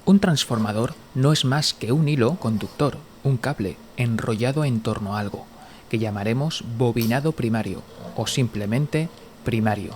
Un transformador no es más que un hilo conductor, un cable enrollado en torno a algo, que llamaremos bobinado primario o simplemente primario.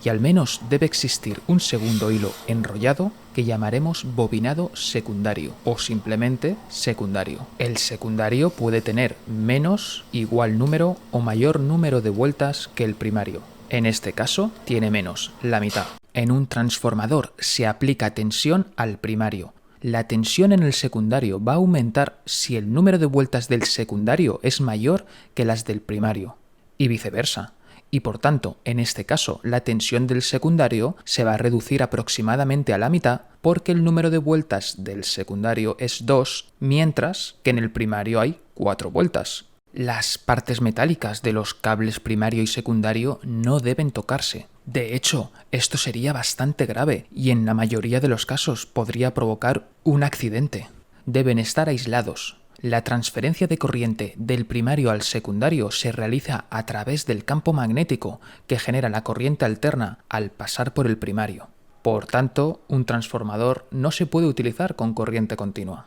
Y al menos debe existir un segundo hilo enrollado que llamaremos bobinado secundario o simplemente secundario. El secundario puede tener menos, igual número o mayor número de vueltas que el primario. En este caso tiene menos, la mitad. En un transformador se aplica tensión al primario. La tensión en el secundario va a aumentar si el número de vueltas del secundario es mayor que las del primario, y viceversa. Y por tanto, en este caso, la tensión del secundario se va a reducir aproximadamente a la mitad porque el número de vueltas del secundario es 2, mientras que en el primario hay 4 vueltas. Las partes metálicas de los cables primario y secundario no deben tocarse. De hecho, esto sería bastante grave y en la mayoría de los casos podría provocar un accidente. Deben estar aislados. La transferencia de corriente del primario al secundario se realiza a través del campo magnético que genera la corriente alterna al pasar por el primario. Por tanto, un transformador no se puede utilizar con corriente continua.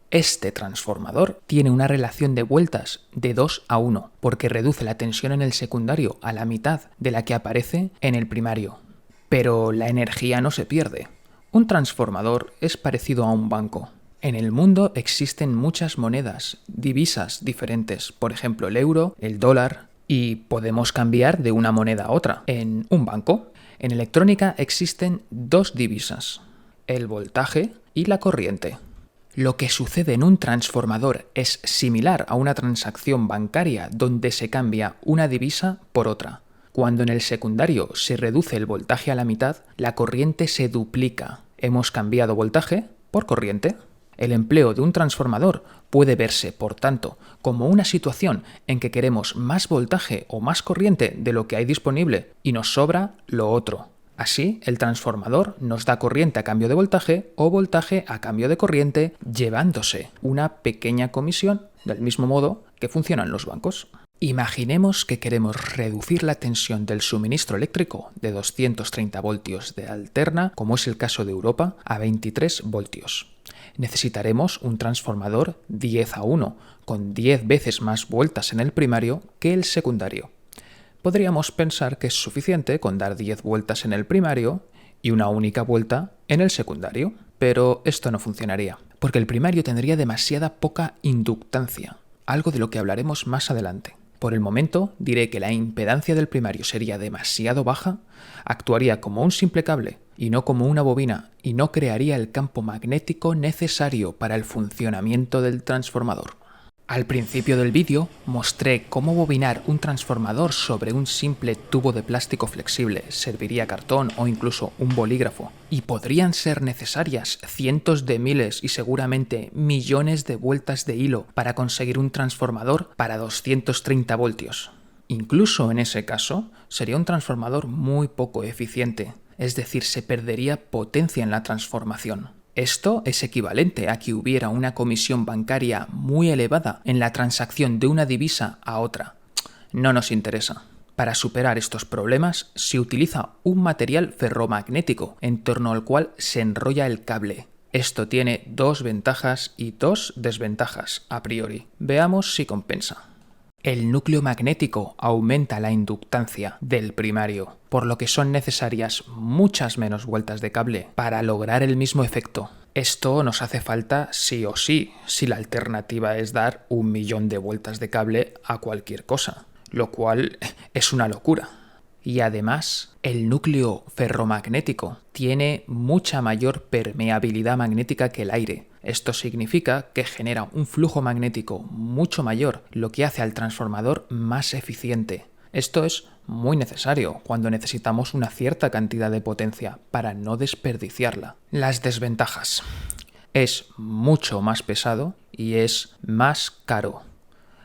Este transformador tiene una relación de vueltas de 2 a 1 porque reduce la tensión en el secundario a la mitad de la que aparece en el primario. Pero la energía no se pierde. Un transformador es parecido a un banco. En el mundo existen muchas monedas, divisas diferentes, por ejemplo el euro, el dólar, y podemos cambiar de una moneda a otra en un banco. En electrónica existen 2 divisas, el voltaje y la corriente. Lo que sucede en un transformador es similar a una transacción bancaria donde se cambia una divisa por otra. Cuando en el secundario se reduce el voltaje a la mitad, la corriente se duplica. Hemos cambiado voltaje por corriente. El empleo de un transformador puede verse, por tanto, como una situación en que queremos más voltaje o más corriente de lo que hay disponible y nos sobra lo otro. Así, el transformador nos da corriente a cambio de voltaje o voltaje a cambio de corriente, llevándose una pequeña comisión, del mismo modo que funcionan los bancos. Imaginemos que queremos reducir la tensión del suministro eléctrico de 230 voltios de alterna, como es el caso de Europa, a 23 voltios. Necesitaremos un transformador 10 a 1, con 10 veces más vueltas en el primario que el secundario. Podríamos pensar que es suficiente con dar 10 vueltas en el primario y una única vuelta en el secundario, pero esto no funcionaría, porque el primario tendría demasiada poca inductancia, algo de lo que hablaremos más adelante. Por el momento diré que la impedancia del primario sería demasiado baja, actuaría como un simple cable y no como una bobina y no crearía el campo magnético necesario para el funcionamiento del transformador. Al principio del vídeo mostré cómo bobinar un transformador sobre un simple tubo de plástico flexible, serviría cartón o incluso un bolígrafo, y podrían ser necesarias cientos de miles y seguramente millones de vueltas de hilo para conseguir un transformador para 230 voltios. Incluso en ese caso, sería un transformador muy poco eficiente, es decir, se perdería potencia en la transformación. Esto es equivalente a que hubiera una comisión bancaria muy elevada en la transacción de una divisa a otra. No nos interesa. Para superar estos problemas se utiliza un material ferromagnético en torno al cual se enrolla el cable. Esto tiene 2 ventajas y 2 desventajas a priori. Veamos si compensa. El núcleo magnético aumenta la inductancia del primario, por lo que son necesarias muchas menos vueltas de cable para lograr el mismo efecto. Esto nos hace falta sí o sí, si la alternativa es dar 1.000.000 de vueltas de cable a cualquier cosa, lo cual es una locura. Y además, el núcleo ferromagnético tiene mucha mayor permeabilidad magnética que el aire. Esto significa que genera un flujo magnético mucho mayor, lo que hace al transformador más eficiente. Esto es muy necesario cuando necesitamos una cierta cantidad de potencia para no desperdiciarla. Las desventajas. Es mucho más pesado y es más caro.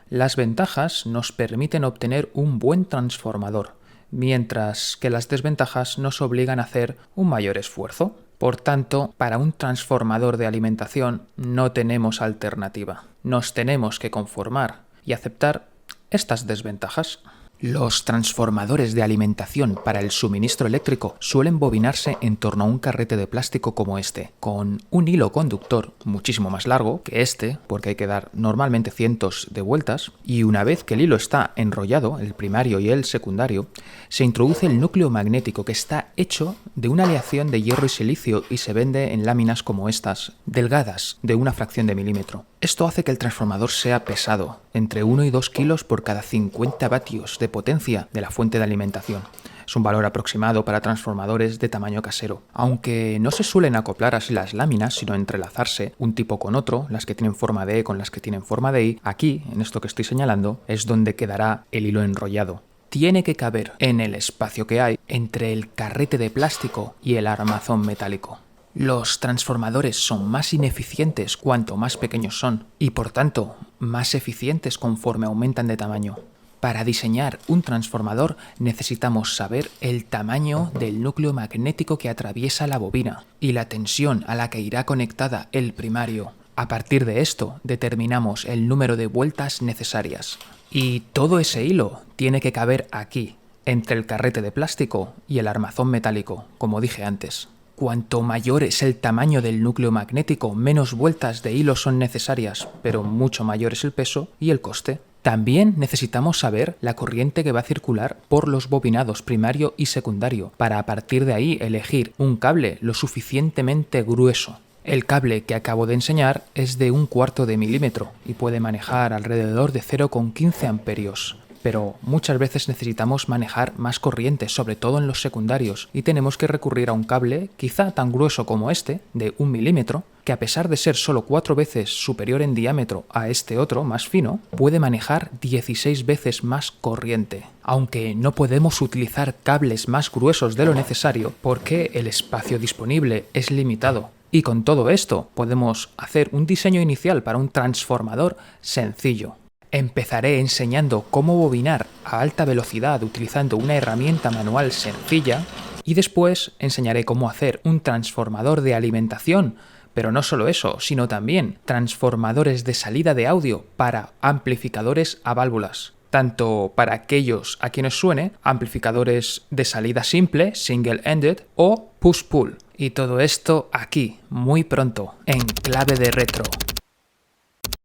Las ventajas nos permiten obtener un buen transformador, mientras que las desventajas nos obligan a hacer un mayor esfuerzo. Por tanto, para un transformador de alimentación no tenemos alternativa. Nos tenemos que conformar y aceptar estas desventajas. Los transformadores de alimentación para el suministro eléctrico suelen bobinarse en torno a un carrete de plástico como este, con un hilo conductor muchísimo más largo que este, porque hay que dar normalmente cientos de vueltas, y una vez que el hilo está enrollado, el primario y el secundario, se introduce el núcleo magnético, que está hecho de una aleación de hierro y silicio y se vende en láminas como estas, delgadas, de una fracción de milímetro. Esto hace que el transformador sea pesado, entre 1 y 2 kilos por cada 50 vatios de potencia de la fuente de alimentación. Es un valor aproximado para transformadores de tamaño casero. Aunque no se suelen acoplar así las láminas, sino entrelazarse un tipo con otro, las que tienen forma de E con las que tienen forma de I, aquí, en esto que estoy señalando, es donde quedará el hilo enrollado. Tiene que caber en el espacio que hay entre el carrete de plástico y el armazón metálico. Los transformadores son más ineficientes cuanto más pequeños son y, por tanto, más eficientes conforme aumentan de tamaño. Para diseñar un transformador necesitamos saber el tamaño del núcleo magnético que atraviesa la bobina y la tensión a la que irá conectada el primario. A partir de esto determinamos el número de vueltas necesarias. Y todo ese hilo tiene que caber aquí, entre el carrete de plástico y el armazón metálico, como dije antes. Cuanto mayor es el tamaño del núcleo magnético, menos vueltas de hilo son necesarias, pero mucho mayor es el peso y el coste. También necesitamos saber la corriente que va a circular por los bobinados primario y secundario, para a partir de ahí elegir un cable lo suficientemente grueso. El cable que acabo de enseñar es de 1/4 de milímetro y puede manejar alrededor de 0,15 amperios. Pero muchas veces necesitamos manejar más corriente, sobre todo en los secundarios, y tenemos que recurrir a un cable quizá tan grueso como este, de 1 milímetro, que a pesar de ser solo 4 veces superior en diámetro a este otro, más fino, puede manejar 16 veces más corriente. Aunque no podemos utilizar cables más gruesos de lo necesario porque el espacio disponible es limitado. Y con todo esto podemos hacer un diseño inicial para un transformador sencillo. Empezaré enseñando cómo bobinar a alta velocidad utilizando una herramienta manual sencilla y después enseñaré cómo hacer un transformador de alimentación, pero no solo eso, sino también transformadores de salida de audio para amplificadores a válvulas. Tanto para aquellos a quienes suene, amplificadores de salida simple, single-ended o push-pull. Y todo esto aquí, muy pronto, en Clave de Retro.